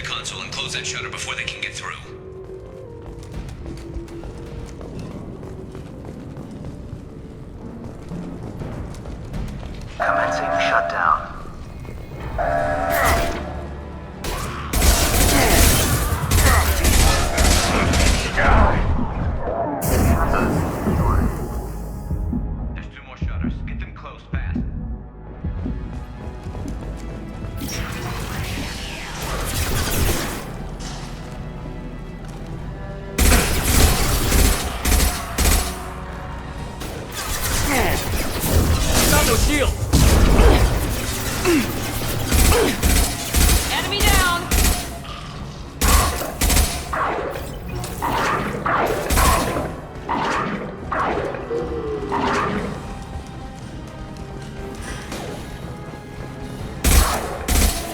the console and close that shutter before they can get through. Commencing shutdown. There's 2 more shutters. Get them closed fast. Got no shield! Enemy down!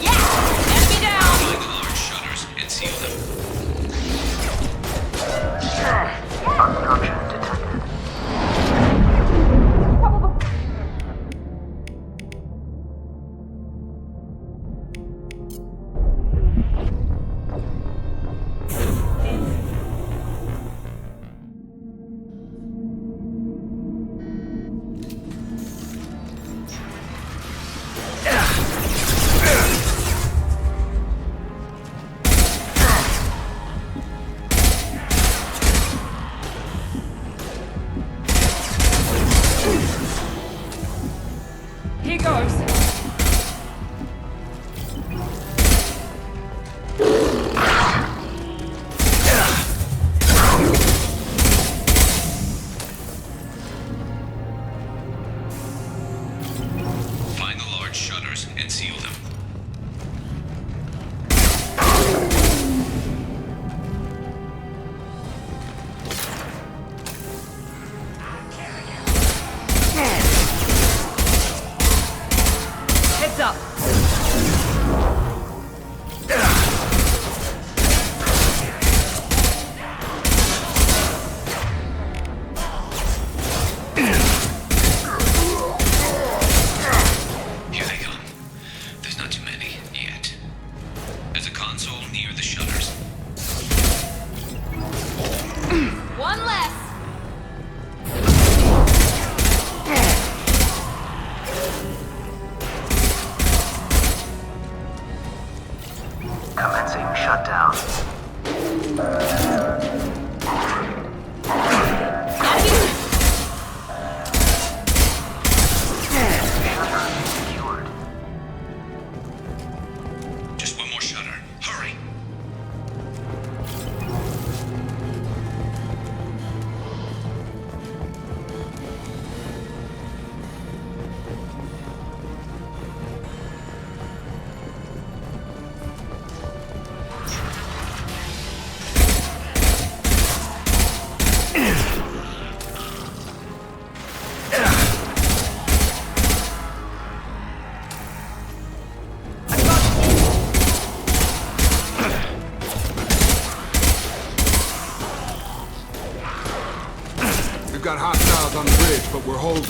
Yeah! Enemy down! Find the large shutters and seal them. Obstruction detected. Here goes. Find the large shutters and seal them. Heads up. Here they come. There's not too many yet. There's a console near the shutters. One less. Commencing shutdown. Enemy. Shutter secured. Just 1 more shutter. Hurry! We've got hostiles on the bridge, but we're holding.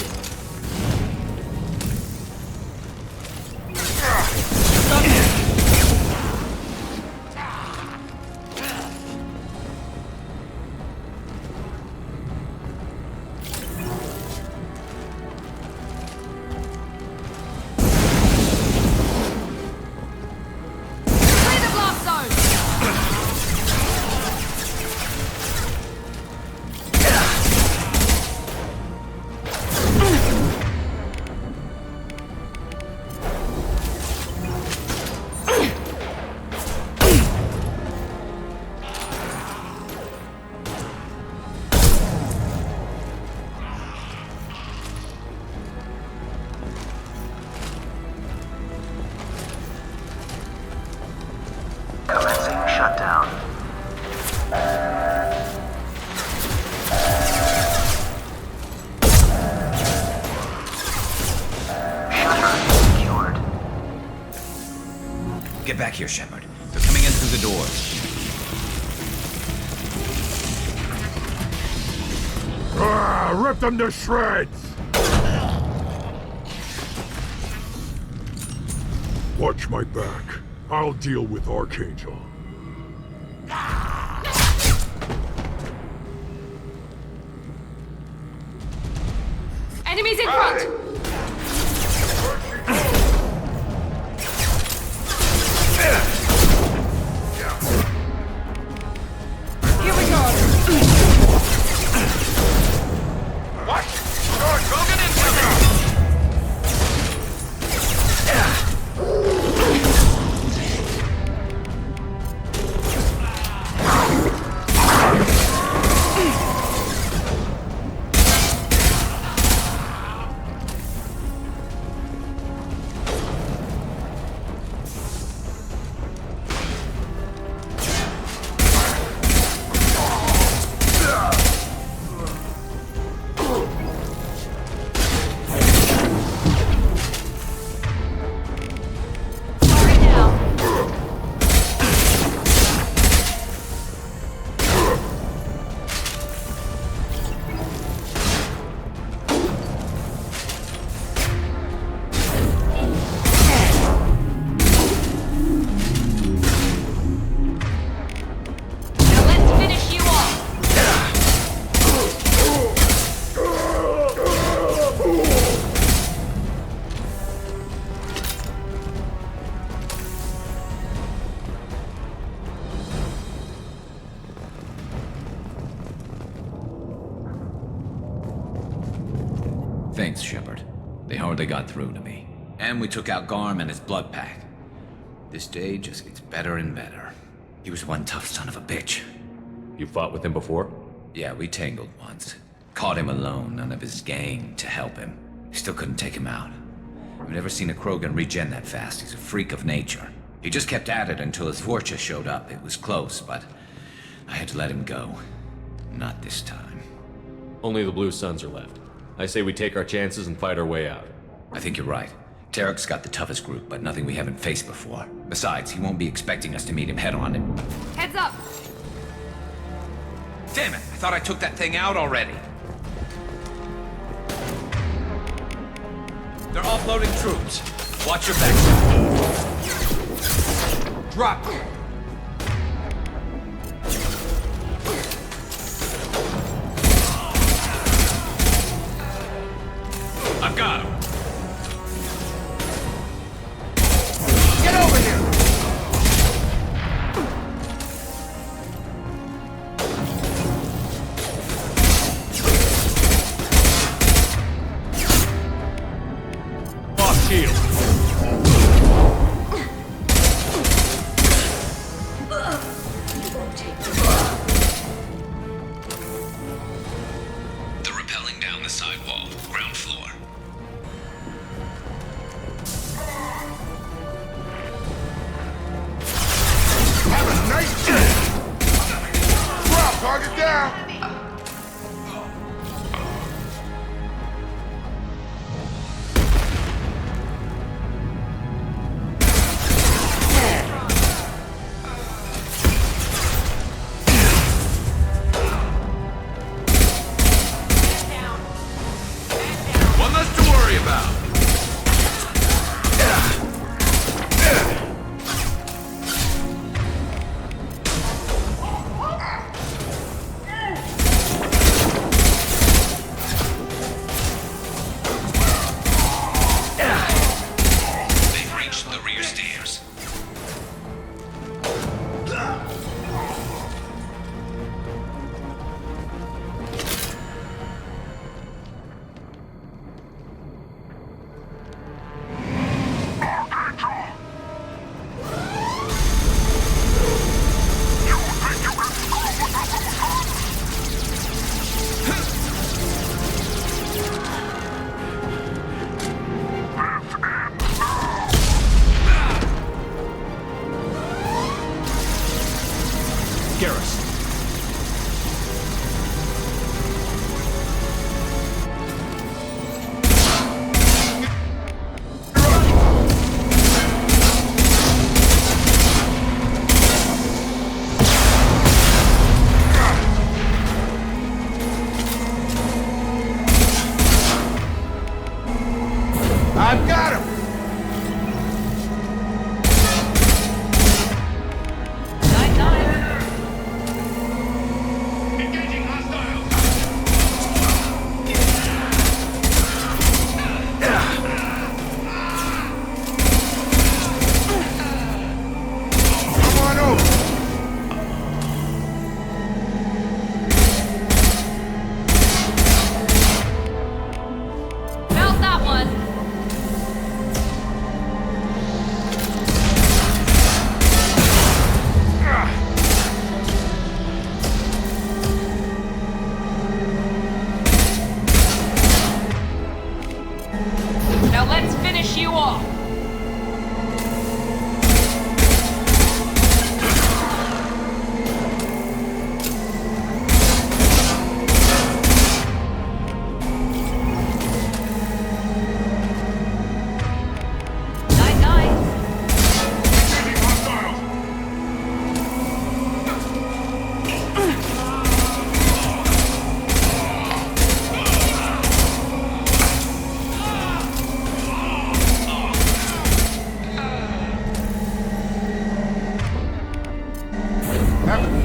Clear the blast zone. Commencing shutdown. Shutter secured. Get back here, Shepard. They're coming in through the doors. Rip them to shreds! Watch my back. I'll deal with Archangel. Enemies in front! Here we go! What? Krogan incoming! Thanks, Shepard. They hardly got through to me. And we took out Garm and his blood pack. This day just gets better and better. He was one tough son of a bitch. You fought with him before? Yeah, we tangled once. Caught him alone, none of his gang to help him. Still couldn't take him out. I've never seen a Krogan regen that fast. He's a freak of nature. He just kept at it until his Vorcha showed up. It was close, but I had to let him go. Not this time. Only the Blue Suns are left. I say we take our chances and fight our way out. I think you're right. Tarek's got the toughest group, but nothing we haven't faced before. Besides, he won't be expecting us to meet him head-on. Heads up! Damn it! I thought I took that thing out already. They're offloading troops. Watch your back. Drop! I've got him. Get over here! Lost shield. They're rappelling down the sidewall, ground floor. Have a nice day! Drop, target down! One less to worry about. They've reached the rear stairs. Garrus. I've got him!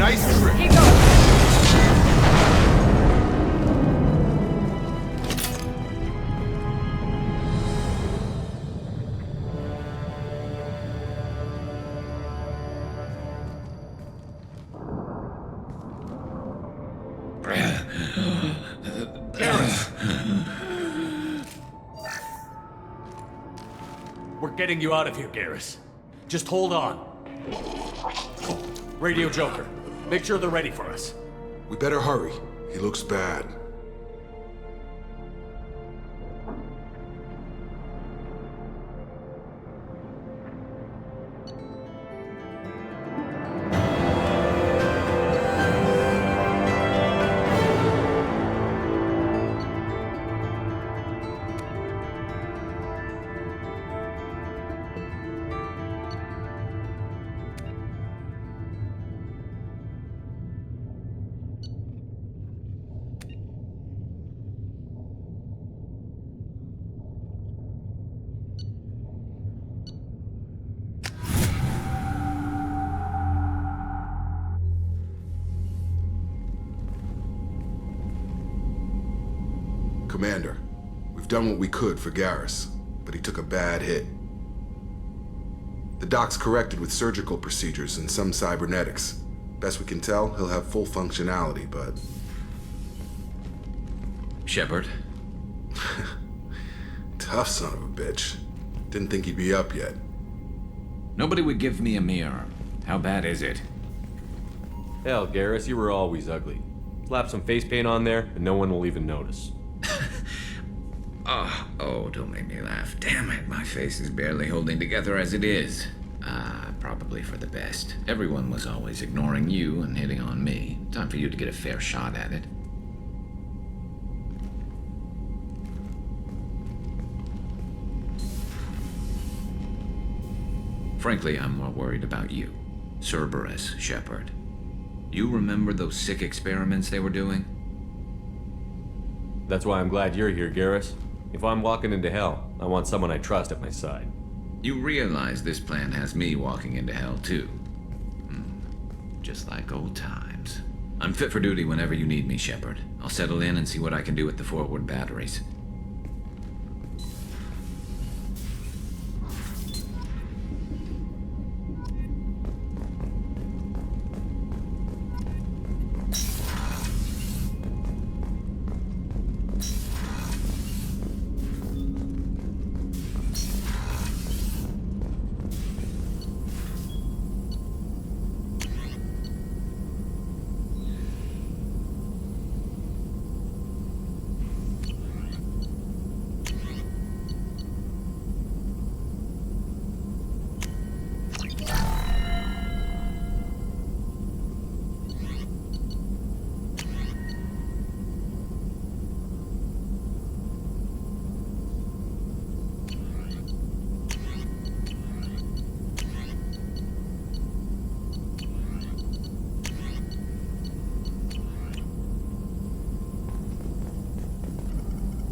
Nice trick. Here goes. We're getting you out of here, Garrus. Just hold on. Radio Joker, make sure they're ready for us. We better hurry. He looks bad. Commander, we've done what we could for Garrus, but he took a bad hit. The doc's corrected with surgical procedures and some cybernetics. Best we can tell, he'll have full functionality, but... Shepard? Tough son of a bitch. Didn't think he'd be up yet. Nobody would give me a mirror. How bad is it? Hell, Garrus, you were always ugly. Slap some face paint on there, and no one will even notice. Oh, don't make me laugh. Damn it, my face is barely holding together as it is. Probably for the best. Everyone was always ignoring you and hitting on me. Time for you to get a fair shot at it. Frankly, I'm more worried about you. Cerberus, Shepard. You remember those sick experiments they were doing? That's why I'm glad you're here, Garrus. If I'm walking into hell, I want someone I trust at my side. You realize this plan has me walking into hell, too. Just like old times. I'm fit for duty whenever you need me, Shepard. I'll settle in and see what I can do with the forward batteries.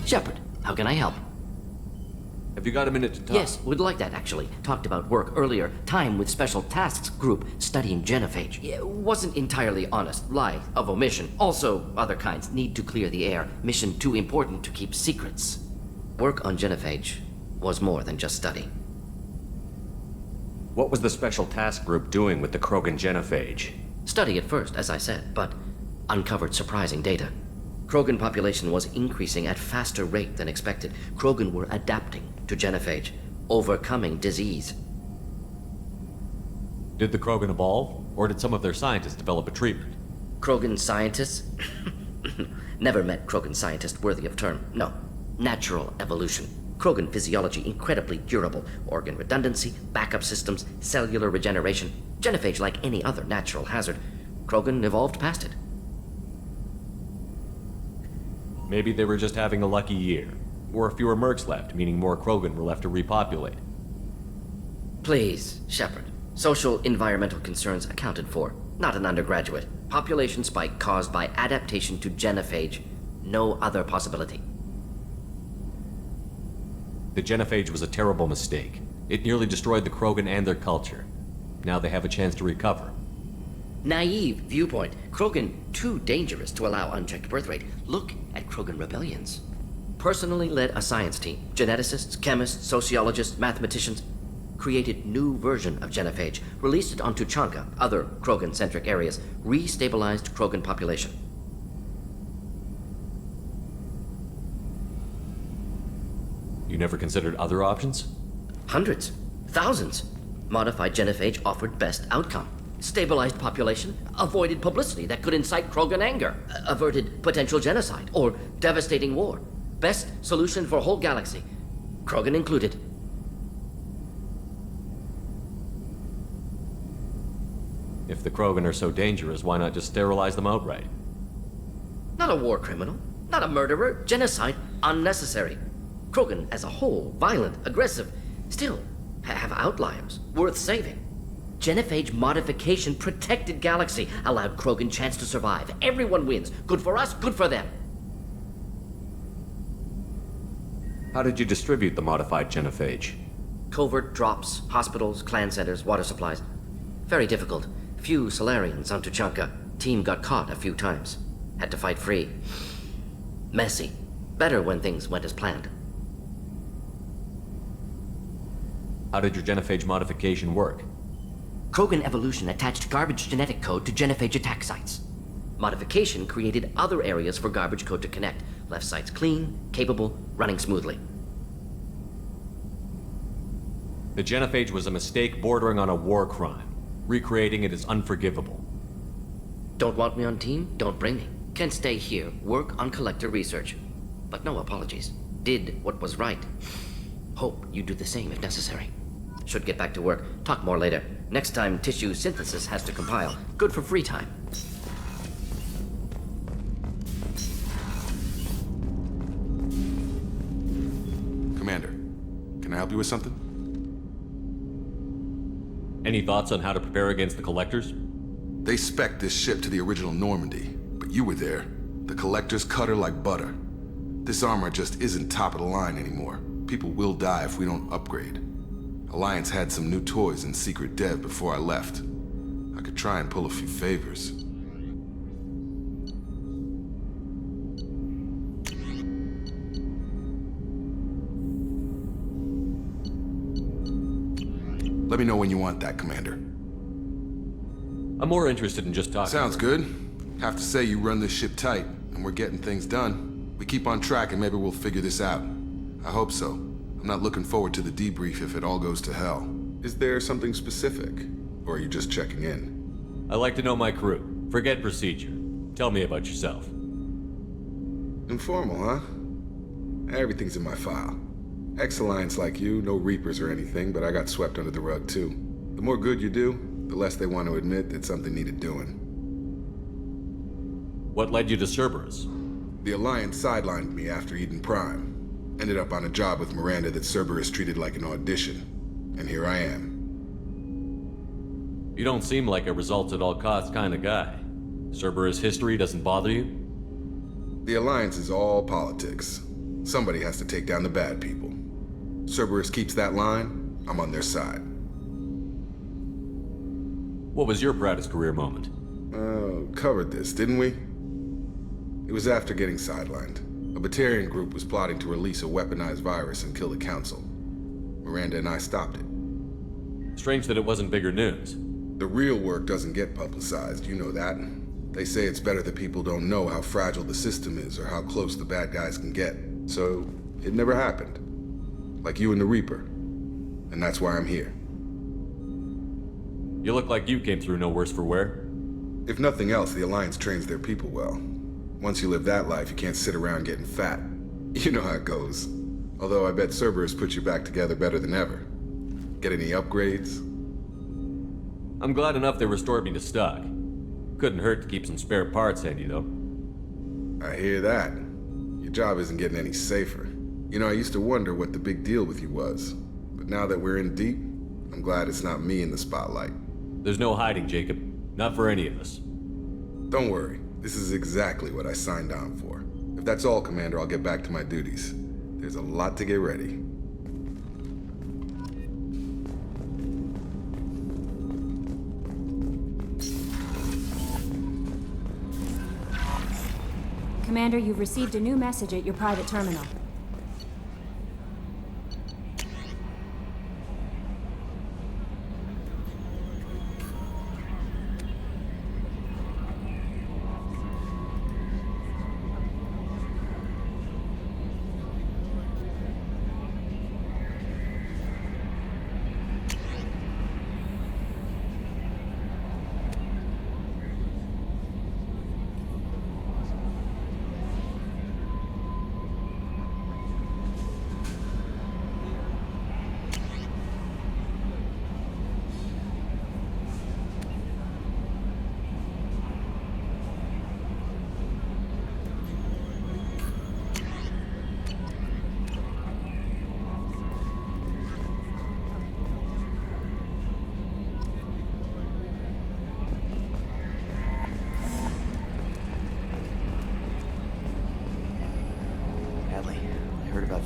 Shepard, how can I help? Have you got a minute to talk? Yes, would like that, actually. Talked about work earlier. Time with Special Tasks Group studying genophage. Yeah, wasn't entirely honest. Lie of omission. Also, other kinds. Need to clear the air. Mission too important to keep secrets. Work on genophage was more than just study. What was the Special Task Group doing with the Krogan genophage? Study at first, as I said, but uncovered surprising data. Krogan population was increasing at faster rate than expected. Krogan were adapting to genophage, overcoming disease. Did the Krogan evolve, or did some of their scientists develop a treatment? Krogan scientists? Never met Krogan scientist worthy of term. No. Natural evolution. Krogan physiology incredibly durable. Organ redundancy, backup systems, cellular regeneration. Genophage like any other natural hazard. Krogan evolved past it. Maybe they were just having a lucky year. Or fewer mercs left, meaning more Krogan were left to repopulate. Please, Shepard. Social environmental concerns accounted for. Not an undergraduate. Population spike caused by adaptation to genophage. No other possibility. The genophage was a terrible mistake. It nearly destroyed the Krogan and their culture. Now they have a chance to recover. Naive viewpoint. Krogan too dangerous to allow unchecked birth rate. Look at Krogan rebellions. Personally led a science team. Geneticists, chemists, sociologists, mathematicians. Created new version of genophage. Released it on Tuchanka, other Krogan-centric areas. Restabilized Krogan population. You never considered other options? Hundreds. Thousands. Modified genophage offered best outcome. Stabilized population, avoided publicity that could incite Krogan anger, averted potential genocide or devastating war. Best solution for whole galaxy, Krogan included. If the Krogan are so dangerous, why not just sterilize them outright? Not a war criminal, not a murderer, genocide unnecessary. Krogan as a whole, violent, aggressive, still have outliers worth saving. Genophage modification protected galaxy, allowed Krogan chance to survive. Everyone wins. Good for us, good for them. How did you distribute the modified genophage? Covert drops, hospitals, clan centers, water supplies. Very difficult. Few Solarians on Tuchanka. Team got caught a few times. Had to fight free. Messy. Better when things went as planned. How did your genophage modification work? Krogan evolution attached garbage genetic code to genophage attack sites. Modification created other areas for garbage code to connect. Left sites clean, capable, running smoothly. The genophage was a mistake bordering on a war crime. Recreating it is unforgivable. Don't want me on team? Don't bring me. Can stay here, work on collector research. But no apologies. Did what was right. Hope you do the same if necessary. Should get back to work. Talk more later. Next time, tissue synthesis has to compile. Good for free time. Commander, can I help you with something? Any thoughts on how to prepare against the Collectors? They spec'd this ship to the original Normandy, but you were there. The Collectors cut her like butter. This armor just isn't top of the line anymore. People will die if we don't upgrade. Alliance had some new toys in secret dev before I left. I could try and pull a few favors. Let me know when you want that, Commander. I'm more interested in just talking. Sounds good. Have to say you run this ship tight, and we're getting things done. We keep on track and maybe we'll figure this out. I hope so. I'm not looking forward to the debrief if it all goes to hell. Is there something specific? Or are you just checking in? I like to know my crew. Forget procedure. Tell me about yourself. Informal, huh? Everything's in my file. Ex-Alliance like you, no Reapers or anything, but I got swept under the rug too. The more good you do, the less they want to admit that something needed doing. What led you to Cerberus? The Alliance sidelined me after Eden Prime. Ended up on a job with Miranda that Cerberus treated like an audition. And here I am. You don't seem like a results-at-all-costs kind of guy. Cerberus history doesn't bother you? The Alliance is all politics. Somebody has to take down the bad people. Cerberus keeps that line, I'm on their side. What was your proudest career moment? Covered this, didn't we? It was after getting sidelined. A Batarian group was plotting to release a weaponized virus and kill the Council. Miranda and I stopped it. Strange that it wasn't bigger news. The real work doesn't get publicized, you know that. They say it's better that people don't know how fragile the system is or how close the bad guys can get. So, it never happened. Like you and the Reaper. And that's why I'm here. You look like you came through no worse for wear. If nothing else, the Alliance trains their people well. Once you live that life, you can't sit around getting fat. You know how it goes. Although I bet Cerberus put you back together better than ever. Get any upgrades? I'm glad enough they restored me to stock. Couldn't hurt to keep some spare parts handy, though. I hear that. Your job isn't getting any safer. You know, I used to wonder what the big deal with you was. But now that we're in deep, I'm glad it's not me in the spotlight. There's no hiding, Jacob. Not for any of us. Don't worry. This is exactly what I signed on for. If that's all, Commander, I'll get back to my duties. There's a lot to get ready. Commander, you've received a new message at your private terminal.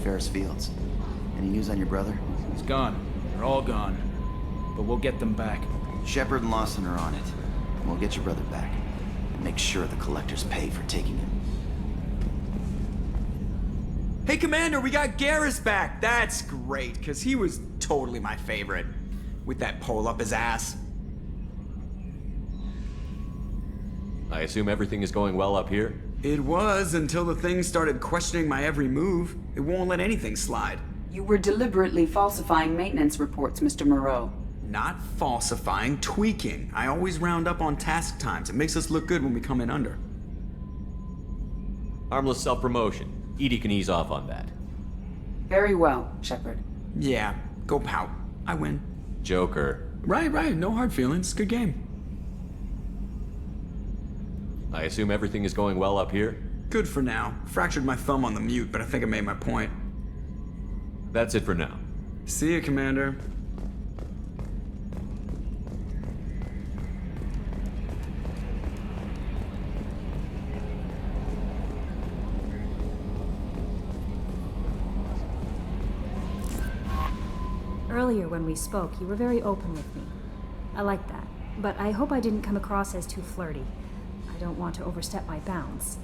Ferris Fields. Any news on your brother? He's gone. They're all gone. But we'll get them back. Shepard and Lawson are on it. And we'll get your brother back. And make sure the collectors pay for taking him. Hey, Commander, we got Garrus back! That's great, because he was totally my favorite. With that pole up his ass. I assume everything is going well up here? It was, until the thing started questioning my every move. It won't let anything slide. You were deliberately falsifying maintenance reports, Mr. Moreau. Not falsifying, tweaking. I always round up on task times. It makes us look good when we come in under. Harmless self-promotion. Edie can ease off on that. Very well, Shepard. Yeah, go pout. I win. Joker. Right. No hard feelings. Good game. I assume everything is going well up here? Good for now. Fractured my thumb on the mute, but I think I made my point. That's it for now. See you, Commander. Earlier when we spoke, you were very open with me. I like that, but I hope I didn't come across as too flirty. I don't want to overstep my bounds.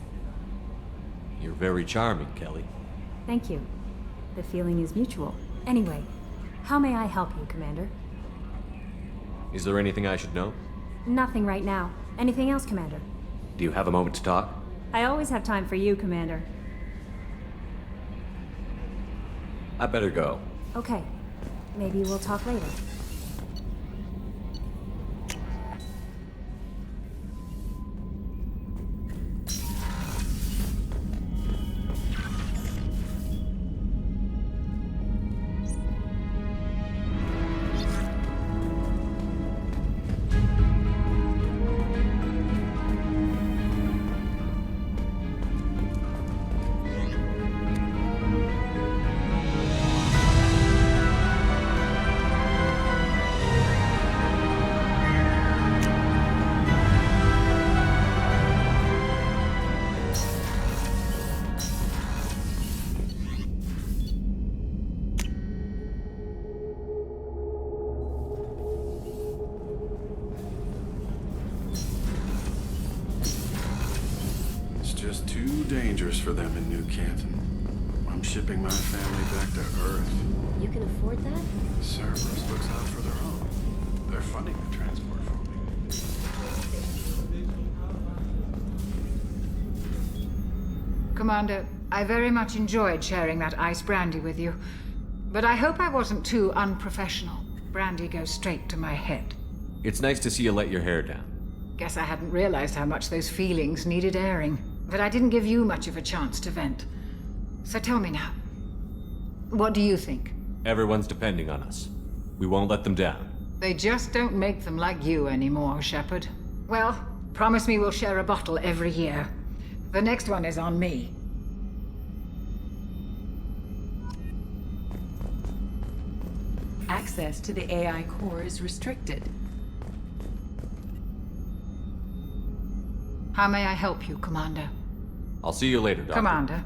You're very charming, Kelly. Thank you. The feeling is mutual. Anyway, how may I help you, Commander? Is there anything I should know? Nothing right now. Anything else, Commander? Do you have a moment to talk? I always have time for you, Commander. I better go. Okay. Maybe we'll talk later. Just too dangerous for them in New Canton. I'm shipping my family back to Earth. You can afford that? Cerberus looks out for their own. They're funding the transport for me. Commander, I very much enjoyed sharing that ice brandy with you. But I hope I wasn't too unprofessional. Brandy goes straight to my head. It's nice to see you let your hair down. Guess I hadn't realized how much those feelings needed airing. But I didn't give you much of a chance to vent. So tell me now, what do you think? Everyone's depending on us. We won't let them down. They just don't make them like you anymore, Shepard. Well, promise me we'll share a bottle every year. The next one is on me. Access to the AI core is restricted. How may I help you, Commander? I'll see you later, Doctor. Commander.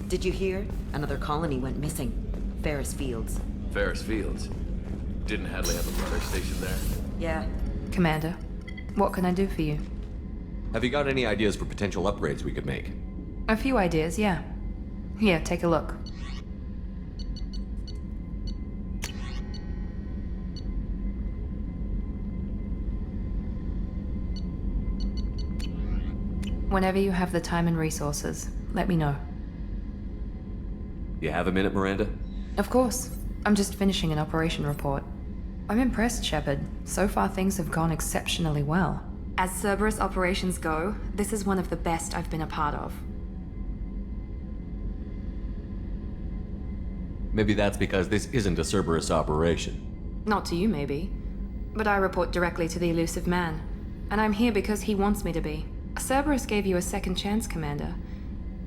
Did you hear? Another colony went missing. Ferris Fields. Ferris Fields? Didn't Hadley have a brother stationed there? Yeah. Commander, What can I do for you? Have you got any ideas for potential upgrades we could make? A few ideas, yeah. Here, take a look. Whenever you have the time and resources, let me know. You have a minute, Miranda? Of course. I'm just finishing an operation report. I'm impressed, Shepard. So far things have gone exceptionally well. As Cerberus operations go, this is one of the best I've been a part of. Maybe that's because this isn't a Cerberus operation. Not to you, maybe. But I report directly to the elusive man. And I'm here because he wants me to be. Cerberus gave you a second chance, Commander.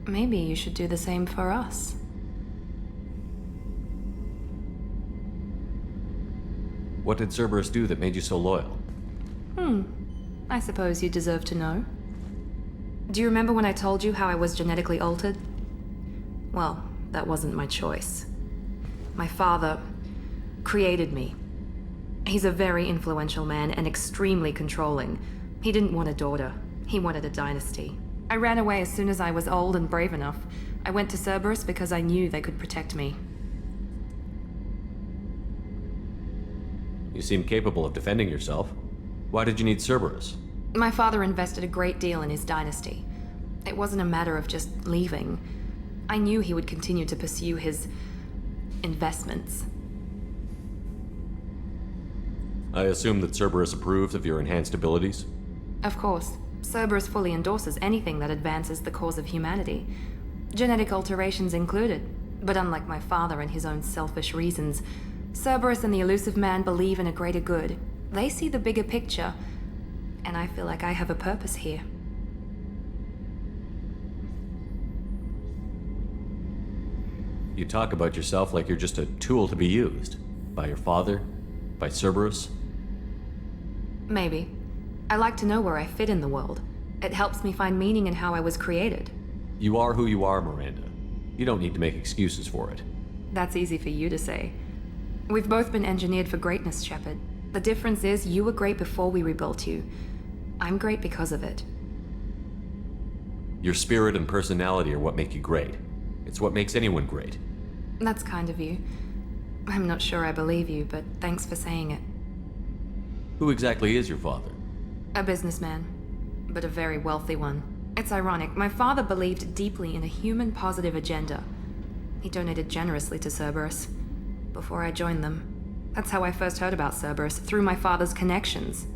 Maybe you should do the same for us. What did Cerberus do that made you so loyal? I suppose you deserve to know. Do you remember when I told you how I was genetically altered? Well, that wasn't my choice. My father created me. He's a very influential man and extremely controlling. He didn't want a daughter. He wanted a dynasty. I ran away as soon as I was old and brave enough. I went to Cerberus because I knew they could protect me. You seem capable of defending yourself. Why did you need Cerberus? My father invested a great deal in his dynasty. It wasn't a matter of just leaving. I knew he would continue to pursue his investments. I assume that Cerberus approved of your enhanced abilities? Of course. Cerberus fully endorses anything that advances the cause of humanity. Genetic alterations included. But unlike my father and his own selfish reasons, Cerberus and the elusive man believe in a greater good. They see the bigger picture, and I feel like I have a purpose here. You talk about yourself like you're just a tool to be used. By your father? By Cerberus? Maybe. I like to know where I fit in the world. It helps me find meaning in how I was created. You are who you are, Miranda. You don't need to make excuses for it. That's easy for you to say. We've both been engineered for greatness, Shepard. The difference is you were great before we rebuilt you. I'm great because of it. Your spirit and personality are what make you great. It's what makes anyone great. That's kind of you. I'm not sure I believe you, but thanks for saying it. Who exactly is your father? A businessman, but a very wealthy one. It's ironic. My father believed deeply in a human-positive agenda. He donated generously to Cerberus before I joined them. That's how I first heard about Cerberus, through my father's connections.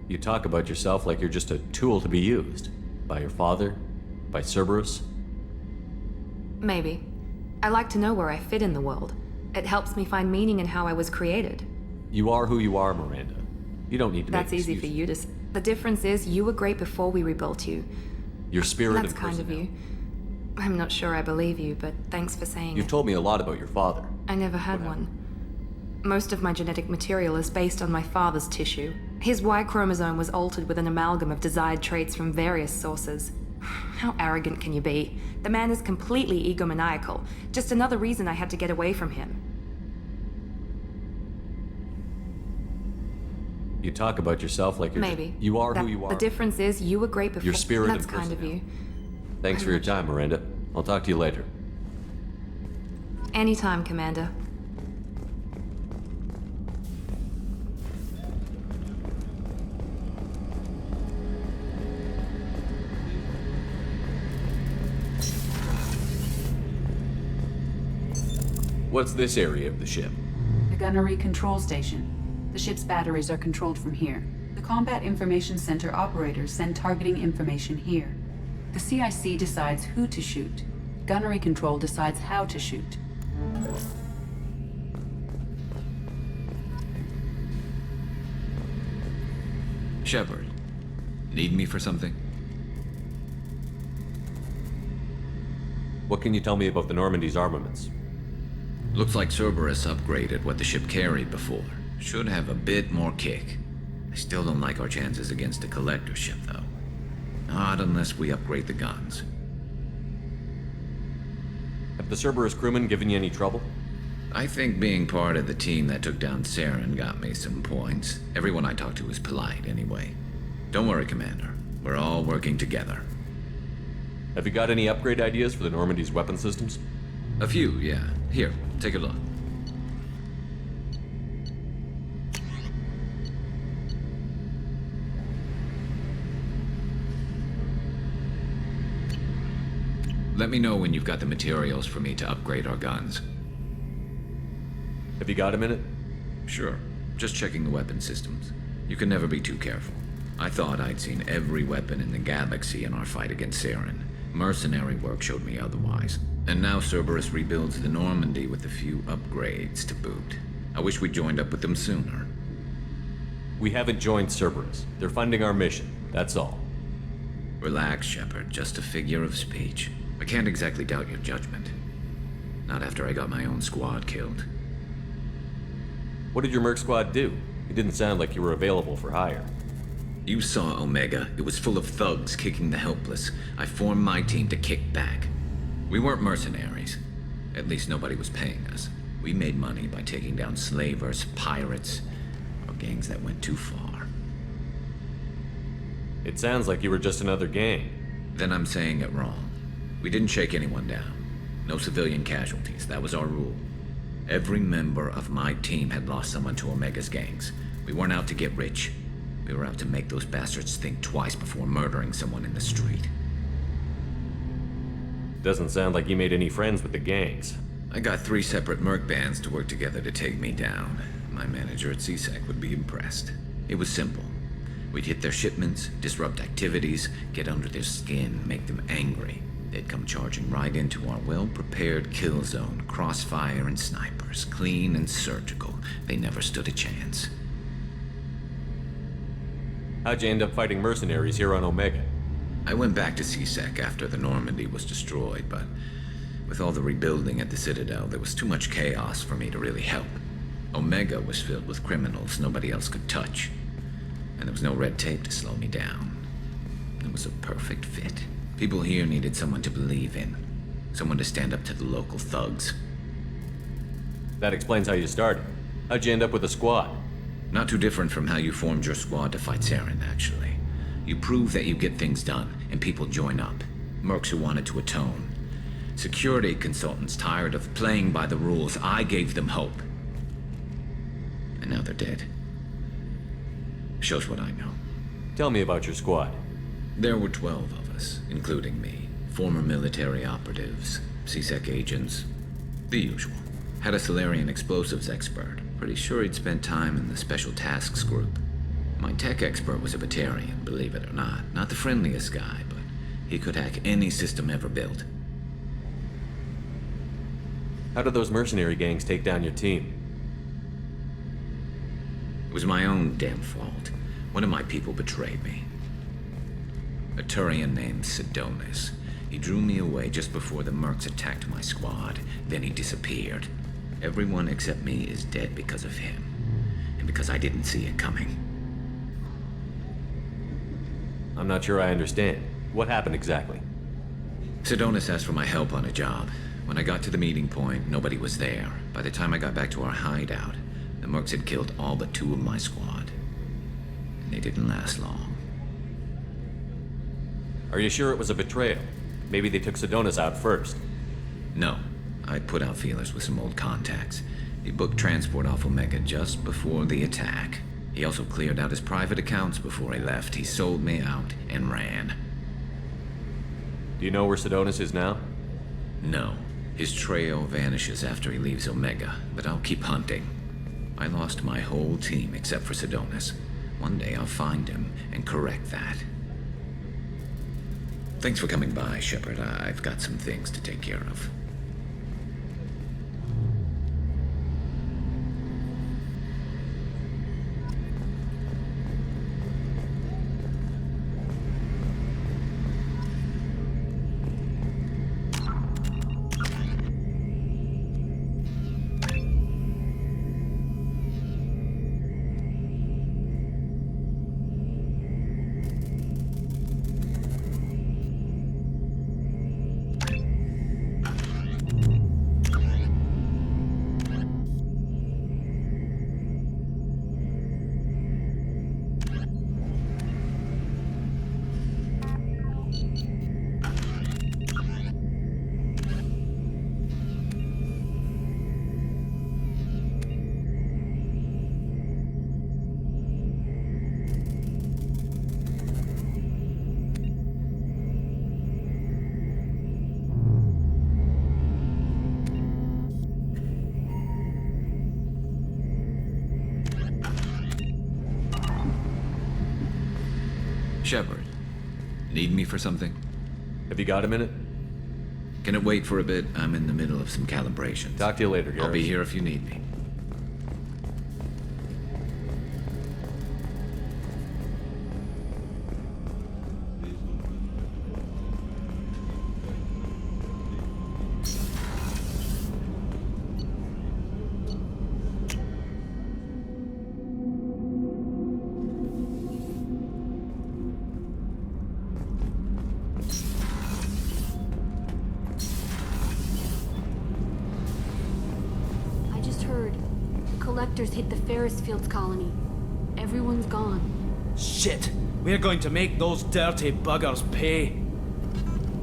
You talk about yourself like you're just a tool to be used. By your father? By Cerberus? Maybe. I like to know where I fit in the world. It helps me find meaning in how I was created. You are who you are, Miranda. You don't need to That's make easy for you to say. The difference is you were great before we rebuilt you. Your spirit That's and kind of you. I'm not sure I believe you, but thanks for saying You've it. told me a lot about your father. I never had one. Most of my genetic material is based on my father's tissue. His Y chromosome was altered with an amalgam of desired traits from various sources. How arrogant can you be? The man is completely egomaniacal. Just another reason I had to get away from him. You talk about yourself like you're Maybe. You are who you are. The difference is you were great before. Your spirit That's and kind of you. Thanks for your time, Miranda. I'll talk to you later. Anytime, Commander. What's this area of the ship? The gunnery control station. The ship's batteries are controlled from here. The Combat Information Center operators send targeting information here. The CIC decides who to shoot. Gunnery control decides how to shoot. Shepard, need me for something? What can you tell me about the Normandy's armaments? Looks like Cerberus upgraded what the ship carried before. Should have a bit more kick. I still don't like our chances against a collector ship, though. Not unless we upgrade the guns. Have the Cerberus crewmen given you any trouble? I think being part of the team that took down Saren got me some points. Everyone I talked to was polite anyway. Don't worry, Commander. We're all working together. Have you got any upgrade ideas for the Normandy's weapon systems? A few, yeah. Here, take a look. Let me know when you've got the materials for me to upgrade our guns. Have you got a minute? Sure. Just checking the weapon systems. You can never be too careful. I thought I'd seen every weapon in the galaxy in our fight against Saren. Mercenary work showed me otherwise. And now Cerberus rebuilds the Normandy with a few upgrades to boot. I wish we'd joined up with them sooner. We haven't joined Cerberus. They're funding our mission, that's all. Relax, Shepard. Just a figure of speech. I can't exactly doubt your judgment. Not after I got my own squad killed. What did your merc squad do? It didn't sound like you were available for hire. You saw Omega. It was full of thugs kicking the helpless. I formed my team to kick back. We weren't mercenaries. At least nobody was paying us. We made money by taking down slavers, pirates, or gangs that went too far. It sounds like you were just another gang. Then I'm saying it wrong. We didn't shake anyone down. No civilian casualties. That was our rule. Every member of my team had lost someone to Omega's gangs. We weren't out to get rich. We were out to make those bastards think twice before murdering someone in the street. Doesn't sound like you made any friends with the gangs. I got 3 separate merc bands to work together to take me down. My manager at CSEC would be impressed. It was simple. We'd hit their shipments, disrupt activities, get under their skin, make them angry. They'd come charging right into our well-prepared kill zone, crossfire and snipers, clean and surgical. They never stood a chance. How'd you end up fighting mercenaries here on Omega? I went back to CSEC after the Normandy was destroyed, but with all the rebuilding at the Citadel, there was too much chaos for me to really help. Omega was filled with criminals nobody else could touch, and there was no red tape to slow me down. It was a perfect fit. People here needed someone to believe in, someone to stand up to the local thugs. That explains how you started. How'd you end up with a squad? Not too different from how you formed your squad to fight Saren, actually. You prove that you get things done, and people join up. Mercs who wanted to atone. Security consultants tired of playing by the rules. I gave them hope. And now they're dead. Shows what I know. Tell me about your squad. There were 12 of us, including me. Former military operatives, CSEC agents, the usual. Had a Solarian explosives expert. Pretty sure he'd spent time in the Special Tasks Group. My tech expert was a Batarian, believe it or not. Not the friendliest guy, but he could hack any system ever built. How did those mercenary gangs take down your team? It was my own damn fault. One of my people betrayed me. A Turian named Sidonis. He drew me away just before the mercs attacked my squad. Then he disappeared. Everyone except me is dead because of him. And because I didn't see it coming. I'm not sure I understand. What happened exactly? Sidonis asked for my help on a job. When I got to the meeting point, nobody was there. By the time I got back to our hideout, the mercs had killed all but 2 of my squad. And they didn't last long. Are you sure it was a betrayal? Maybe they took Sidonis out first. No. I'd put out feelers with some old contacts. He booked transport off Omega just before the attack. He also cleared out his private accounts before he left. He sold me out and ran. Do you know where Sidonis is now? No. His trail vanishes after he leaves Omega, but I'll keep hunting. I lost my whole team except for Sidonis. One day I'll find him and correct that. Thanks for coming by, Shepard. I've got some things to take care of. Shepard, need me for something? Have you got a minute? Can it wait for a bit? I'm in the middle of some calibrations. Talk to you later, Garrus. I'll be here if you need me. Collectors hit the Ferris Fields colony. Everyone's gone. Shit! We're going to make those dirty buggers pay.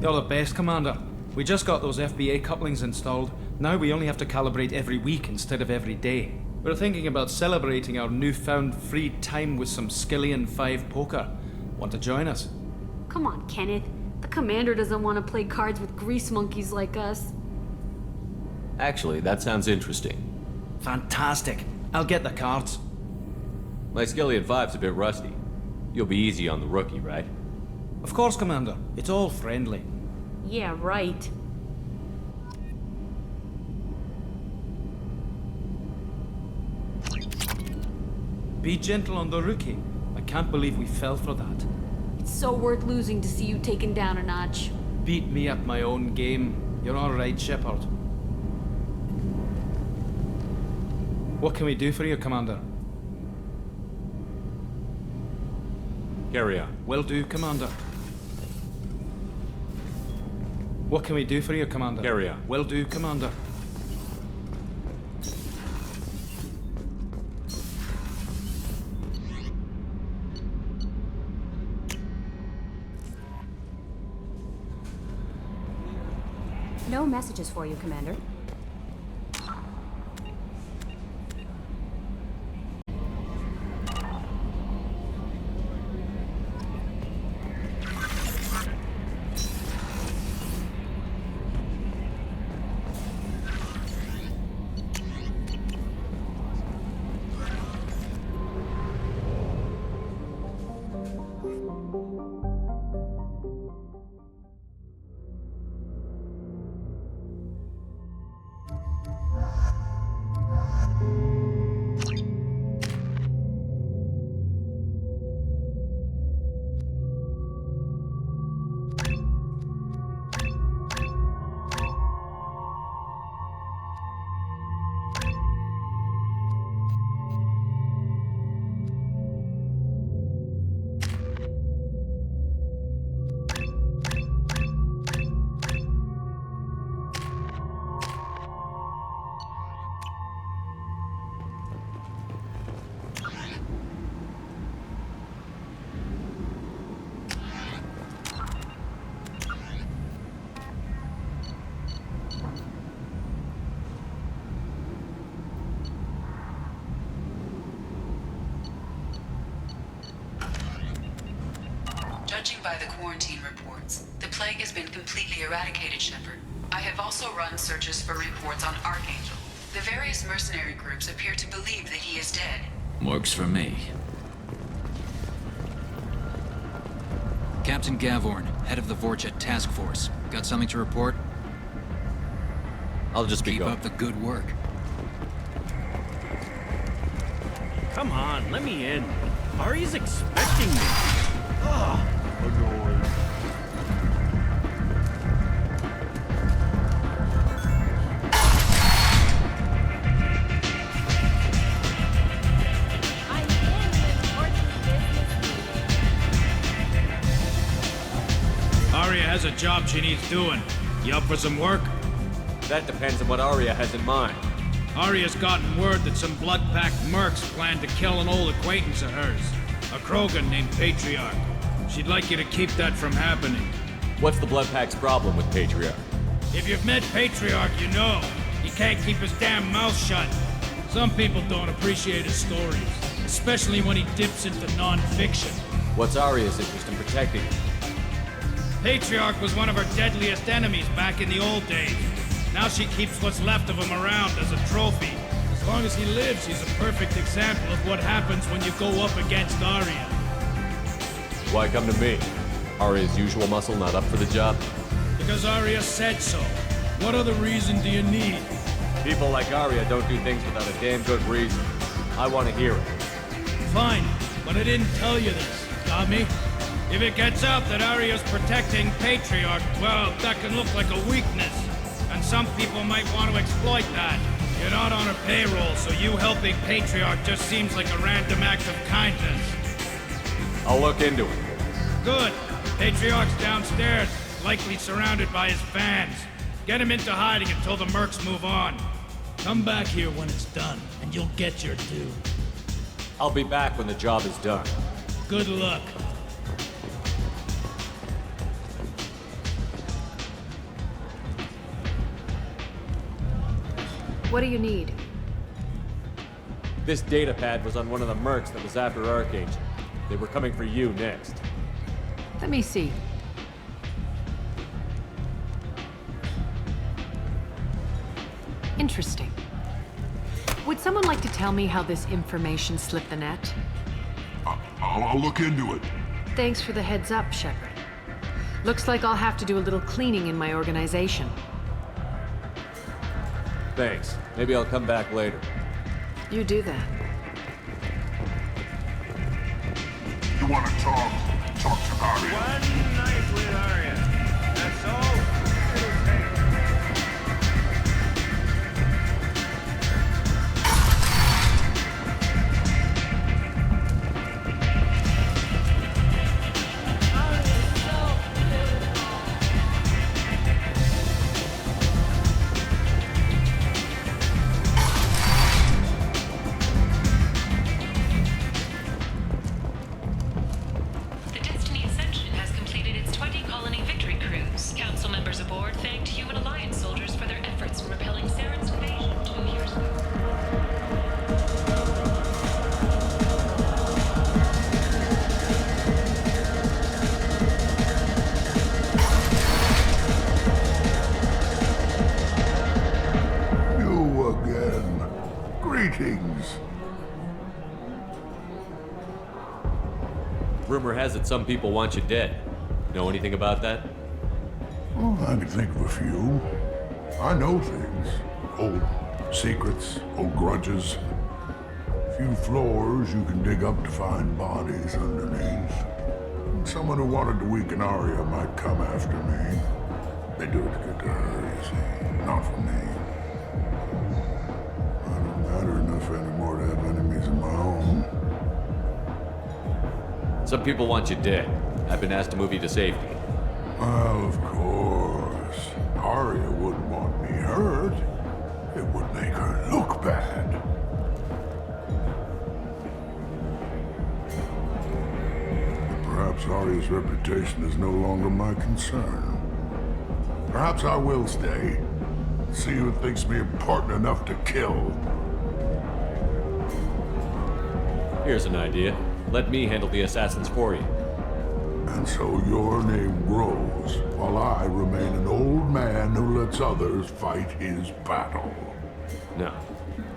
You're the best, Commander. We just got those FBA couplings installed. Now we only have to calibrate every week instead of every day. We're thinking about celebrating our newfound free time with some Skillian 5 poker. Want to join us? Come on, Kenneth. The Commander doesn't want to play cards with grease monkeys like us. Actually, that sounds interesting. Fantastic. I'll get the cards. My Skillian 5's a bit rusty. You'll be easy on the rookie, right? Of course, Commander. It's all friendly. Yeah, right. Be gentle on the rookie. I can't believe we fell for that. It's so worth losing to see you taken down a notch. Beat me at my own game. You're all right, Shepard. What can we do for you, Commander? Carry on. Will do, Commander. What can we do for you, Commander? Carry on. Will do, Commander. No messages for you, Commander. Judging by the quarantine reports, the plague has been completely eradicated, Shepard. I have also run searches for reports on Archangel. The various mercenary groups appear to believe that he is dead. Works for me. Captain Gavorn, head of the Vorjet Task Force. Got something to report? I'll just be Keep going. up the good work. Come on, let me in. Ari's expecting me. Ugh, annoying. Aria has a job she needs doing. You up for some work? That depends on what Aria has in mind. Aria's gotten word that some blood-packed mercs plan to kill an old acquaintance of hers. A Krogan named Patriarch. She'd like you to keep that from happening. What's the Blood Pack's problem with Patriarch? If you've met Patriarch, you know. He can't keep his damn mouth shut. Some people don't appreciate his stories, especially when he dips into non-fiction. What's Aria's interest in protecting him? Patriarch was one of her deadliest enemies back in the old days. Now she keeps what's left of him around as a trophy. As long as he lives, he's a perfect example of what happens when you go up against Aria. Why come to me? Arya's usual muscle not up for the job? Because Arya said so. What other reason do you need? People like Arya don't do things without a damn good reason. I want to hear it. Fine, but I didn't tell you this. Got me? If it gets out that Arya's protecting Patriarch, well, that can look like a weakness. And some people might want to exploit that. You're not on her payroll, so you helping Patriarch just seems like a random act of kindness. I'll look into it. Good. Patriarch's downstairs, likely surrounded by his fans. Get him into hiding until the mercs move on. Come back here when it's done, and you'll get your due. I'll be back when the job is done. Good luck. What do you need? This data pad was on one of the mercs that was after Archangel. They were coming for you next. Let me see. Interesting. Would someone like to tell me how this information slipped the net? I'll look into it. Thanks for the heads up, Shepard. Looks like I'll have to do a little cleaning in my organization. Thanks. Maybe I'll come back later. You do that. You want to talk? Talk to Arya. One night with Arya. That's all it'll take. Rumor has it some people want you dead. Know anything about that? Well, I can think of a few. I know things. Old secrets, old grudges. A few floors you can dig up to find bodies underneath. Someone who wanted to weaken Arya might come after me. They do it to get to her, you see. Not for me. I don't matter enough anymore to have enemies of my own. Some people want you dead. I've been asked to move you to safety. Well, of course. Arya wouldn't want me hurt. It would make her look bad. But perhaps Arya's reputation is no longer my concern. Perhaps I will stay. See who thinks me important enough to kill. Here's an idea. Let me handle the assassins for you. And so your name grows, while I remain an old man who lets others fight his battle. No.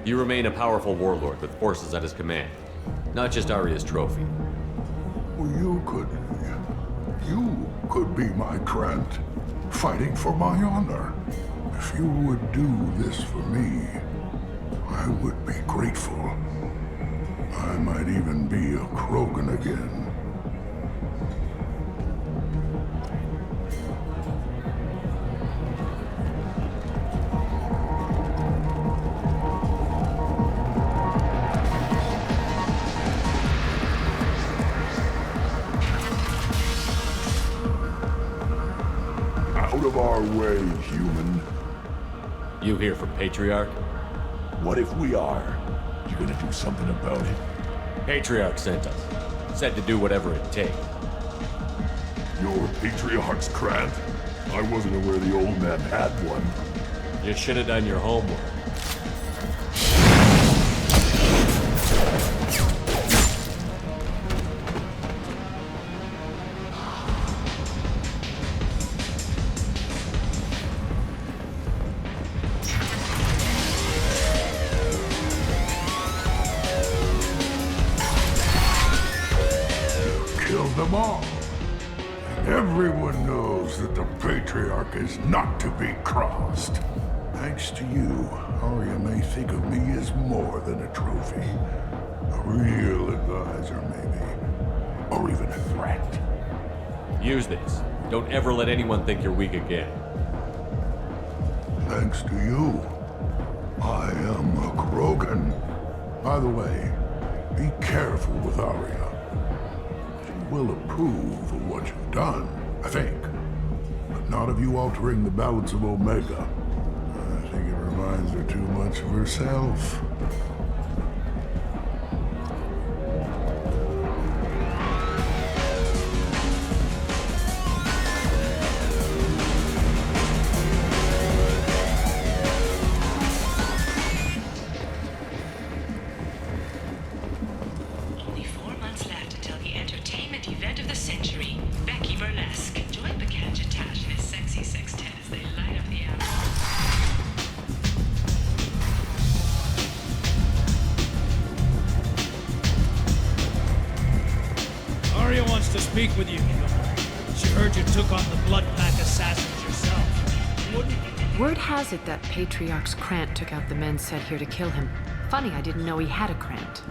You remain a powerful warlord with forces at his command. Not just Arya's trophy. Well, you could be my Trent, fighting for my honor. If you would do this for me, I would be grateful. I might even be a Krogan again. Out of our way, human. You here for Patriarch? What if we are? You gonna do something about it? Patriarch sent us. Said to do whatever it takes. Your Patriarch's Krant? I wasn't aware the old man had one. You should have done your homework. Kill them all. And everyone knows that the Patriarch is not to be crossed. Thanks to you, Arya may think of me as more than a trophy. A real advisor, maybe. Or even a threat. Use this. Don't ever let anyone think you're weak again. Thanks to you, I am a Krogan. By the way, be careful with Arya. She will approve of what you've done, I think. But not of you altering the balance of Omega. I think it reminds her too much of herself. Speak with you. She heard you took on the Blood Pack assassins yourself. Word has it that Patriarch's Krant took out the men sent here to kill him. Funny, I didn't know he had a Krant.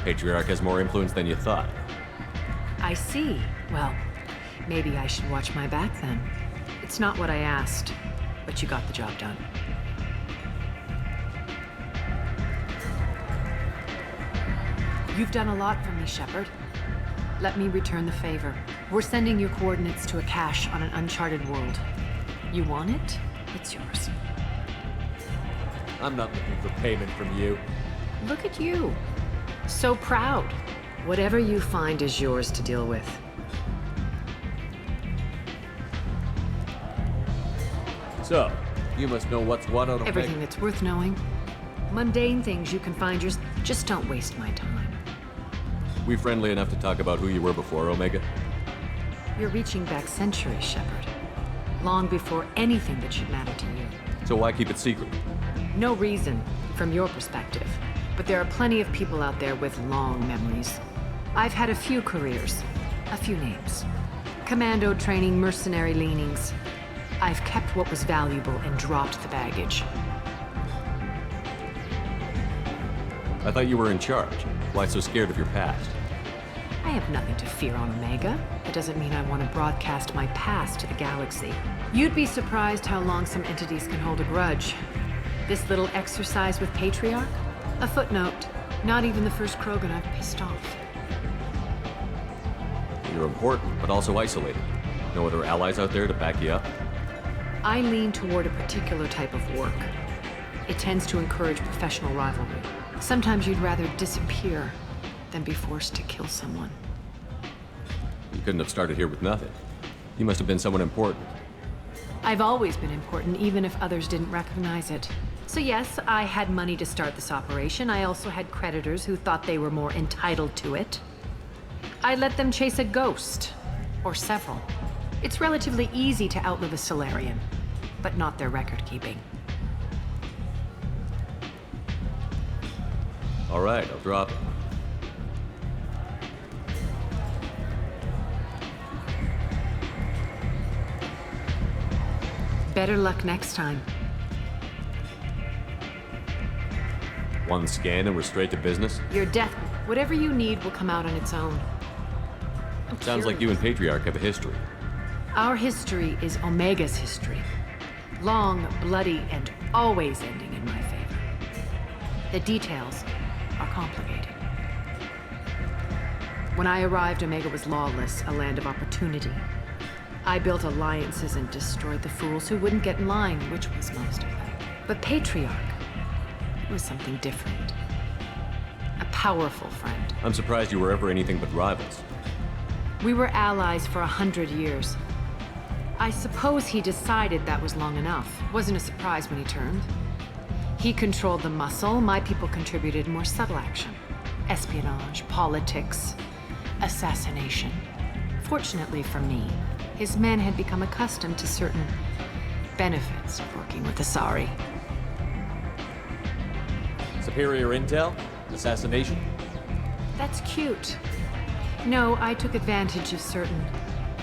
Patriarch has more influence than you thought. I see. Well, maybe I should watch my back then. It's not what I asked, but you got the job done. You've done a lot for me, Shepard. Let me return the favor. We're sending your coordinates to a cache on an uncharted world. You want it? It's yours. I'm not looking for payment from you. Look at you. So proud. Whatever you find is yours to deal with. So, you must know what's what out of everything that's worth knowing. Mundane things you can find yours. Just don't waste my time. We friendly enough to talk about who you were before Omega? You're reaching back centuries, Shepard. Long before anything that should matter to you. So why keep it secret? No reason, from your perspective. But there are plenty of people out there with long memories. I've had a few careers, a few names. Commando training, mercenary leanings. I've kept what was valuable and dropped the baggage. I thought you were in charge. Why so scared of your past? I have nothing to fear on Omega. It doesn't mean I want to broadcast my past to the galaxy. You'd be surprised how long some entities can hold a grudge. This little exercise with Patriarch? A footnote. Not even the first Krogan I've pissed off. You're important, but also isolated. No other allies out there to back you up? I lean toward a particular type of work. It tends to encourage professional rivalry. Sometimes you'd rather disappear than be forced to kill someone. You couldn't have started here with nothing. You must have been someone important. I've always been important, even if others didn't recognize it. So yes, I had money to start this operation. I also had creditors who thought they were more entitled to it. I let them chase a ghost, or several. It's relatively easy to outlive a Solarian, but not their record-keeping. All right, I'll drop it. Better luck next time. One scan and we're straight to business? Your death, whatever you need will come out on its own. Sounds like you and Patriarch have a history. Our history is Omega's history. Long, bloody, and always ending in my favor. The details are complicated. When I arrived, Omega was lawless, a land of opportunity. I built alliances and destroyed the fools who wouldn't get in line, which was most of them. But Patriarch was something different. A powerful friend. I'm surprised you were ever anything but rivals. We were allies for 100 years. I suppose he decided that was long enough. Wasn't a surprise when he turned. He controlled the muscle, my people contributed more subtle action. Espionage, politics, assassination. Fortunately for me, his men had become accustomed to certain benefits of working with Asari. Superior intel? Assassination? That's cute. No, I took advantage of certain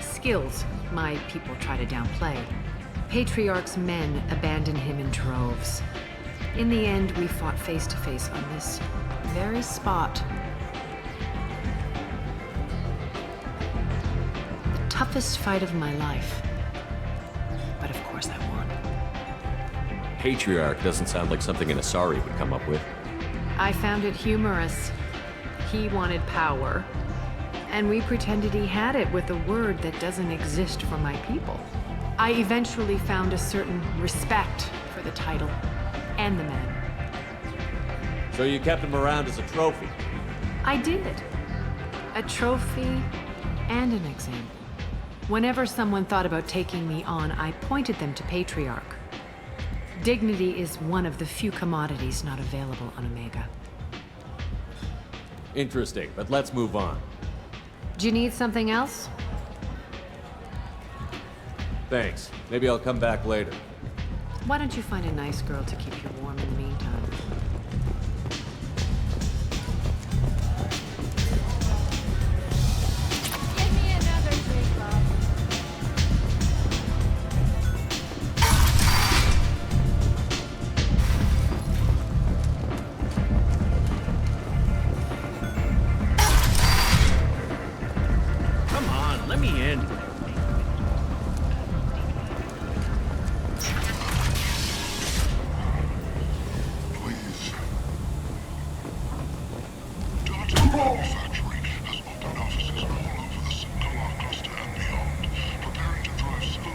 skills my people try to downplay. Patriarch's men abandoned him in droves. In the end, we fought face to face on this very spot. The toughest fight of my life. But of course I won. Patriarch doesn't sound like something an Asari would come up with. I found it humorous. He wanted power, and we pretended he had it with a word that doesn't exist for my people. I eventually found a certain respect for the title and the man. So you kept him around as a trophy? I did. A trophy and an example. Whenever someone thought about taking me on, I pointed them to Patriarch. Dignity is one of the few commodities not available on Omega. Interesting, but let's move on. Do you need something else? Thanks. Maybe I'll come back later. Why don't you find a nice girl to keep you warm in the meantime? Come on, let me in.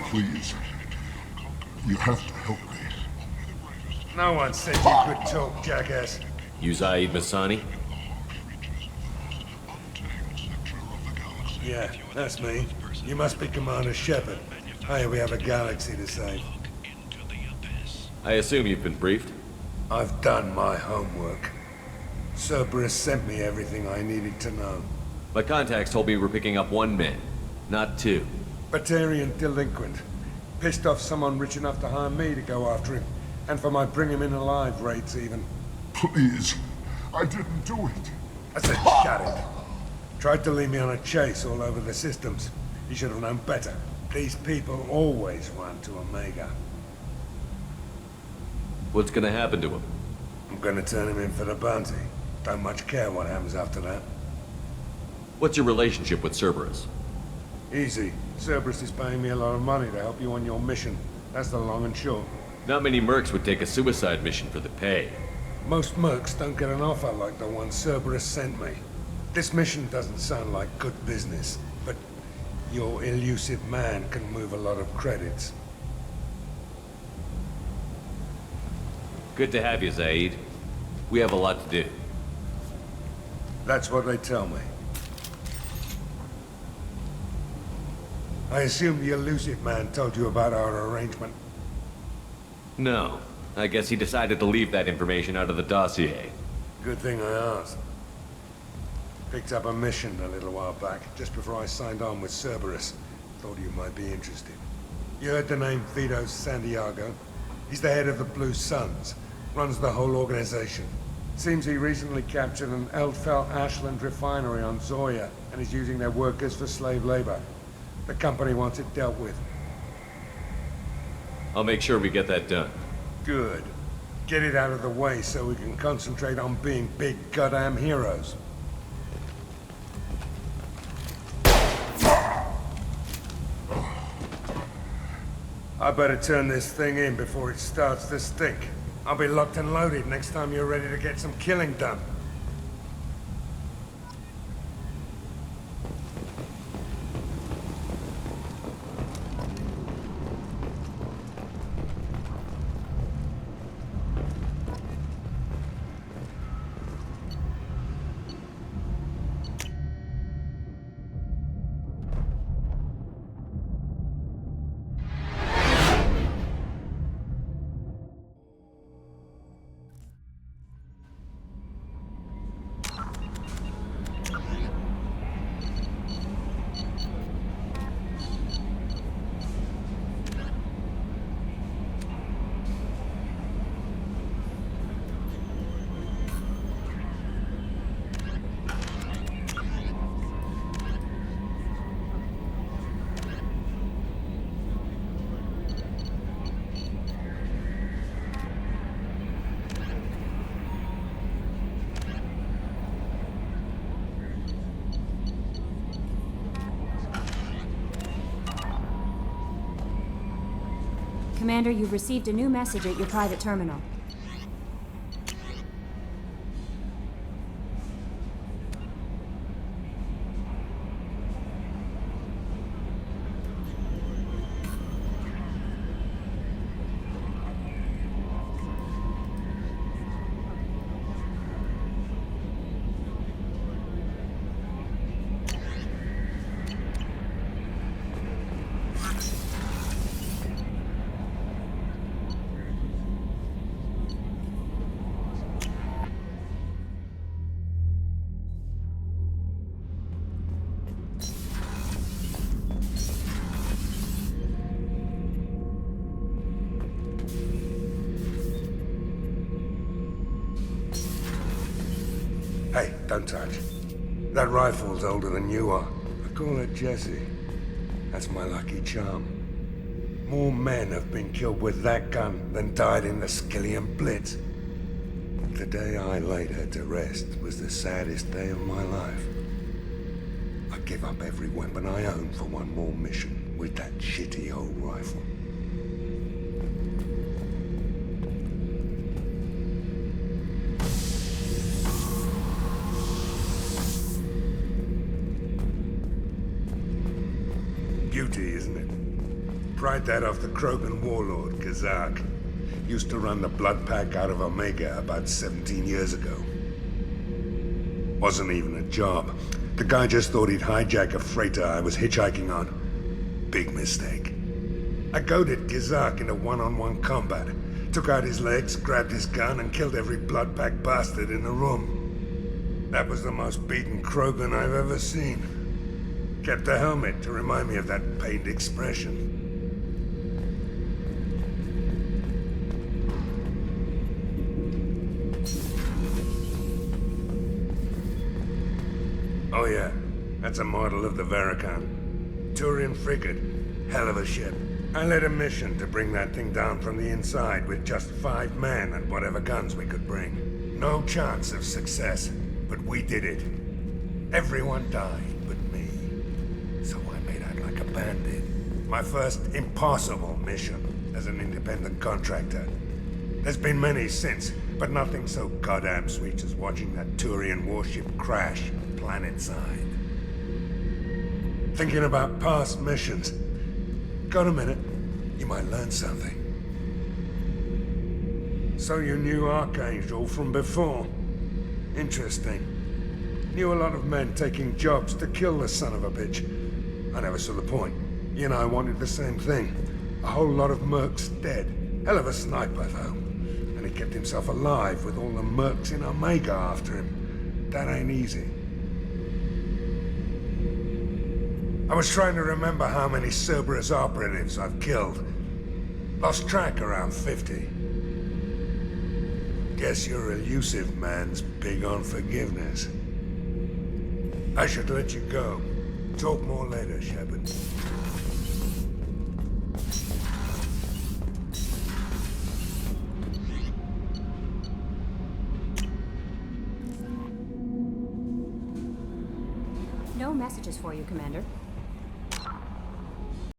Please. You have to help me. No one said you could talk, jackass. You Zaid Masani? Yeah, that's me. You must be Commander Shepard. Hey, we have a galaxy to save. I assume you've been briefed? I've done my homework. Cerberus sent me everything I needed to know. My contacts told me we're picking up one man, not two. Batarian delinquent. Pissed off someone rich enough to hire me to go after him. And for my bring him in alive rates even. Please. I didn't do it. I said shut it. Tried to lead me on a chase all over the systems. He should have known better. These people always run to Omega. What's gonna happen to him? I'm gonna turn him in for the bounty. Don't much care what happens after that. What's your relationship with Cerberus? Easy. Cerberus is paying me a lot of money to help you on your mission. That's the long and short. Not many mercs would take a suicide mission for the pay. Most mercs don't get an offer like the one Cerberus sent me. This mission doesn't sound like good business, but your elusive man can move a lot of credits. Good to have you, Zaid. We have a lot to do. That's what they tell me. I assume the elusive man told you about our arrangement. No. I guess he decided to leave that information out of the dossier. Good thing I asked. Picked up a mission a little while back, just before I signed on with Cerberus. Thought you might be interested. You heard the name Vito Santiago? He's the head of the Blue Suns. Runs the whole organization. Seems he recently captured an Eldfell Ashland refinery on Zoya and is using their workers for slave labor. The company wants it dealt with. I'll make sure we get that done. Good. Get it out of the way so we can concentrate on being big goddamn heroes. I better turn this thing in before it starts to stink. I'll be locked and loaded next time you're ready to get some killing done. Commander, you've received a new message at your private terminal. Hey, don't touch. That rifle's older than you are. I call it Jesse. That's my lucky charm. More men have been killed with that gun than died in the Skillian Blitz. The day I laid her to rest was the saddest day of my life. I give up every weapon I own for one more mission with that shitty old rifle. Beauty, isn't it? Pried that off the Krogan warlord, Kazak. Used to run the blood pack out of Omega about 17 years ago. Wasn't even a job. The guy just thought he'd hijack a freighter I was hitchhiking on. Big mistake. I goaded Kazak into one-on-one combat. Took out his legs, grabbed his gun, and killed every blood pack bastard in the room. That was the most beaten Krogan I've ever seen. Kept a helmet to remind me of that pained expression. Oh yeah, that's a model of the Paragon. Turian frigate. Hell of a ship. I led a mission to bring that thing down from the inside with just 5 men and whatever guns we could bring. No chance of success, but we did it. Everyone died but me. So I made out like a bandit. My first impossible mission as an independent contractor. There's been many since, but nothing so goddamn sweet as watching that Turian warship crash planet-side. Thinking about past missions. Got a minute? You might learn something. So you knew Archangel from before? Interesting. Knew a lot of men taking jobs to kill the son of a bitch. I never saw the point. You and I wanted the same thing. A whole lot of mercs dead. Hell of a sniper, though. And he kept himself alive with all the mercs in Omega after him. That ain't easy. I was trying to remember how many Cerberus operatives I've killed. Lost track around 50. Guess your elusive man's big on forgiveness. I should let you go. Talk more later, Shepard. No messages for you, Commander.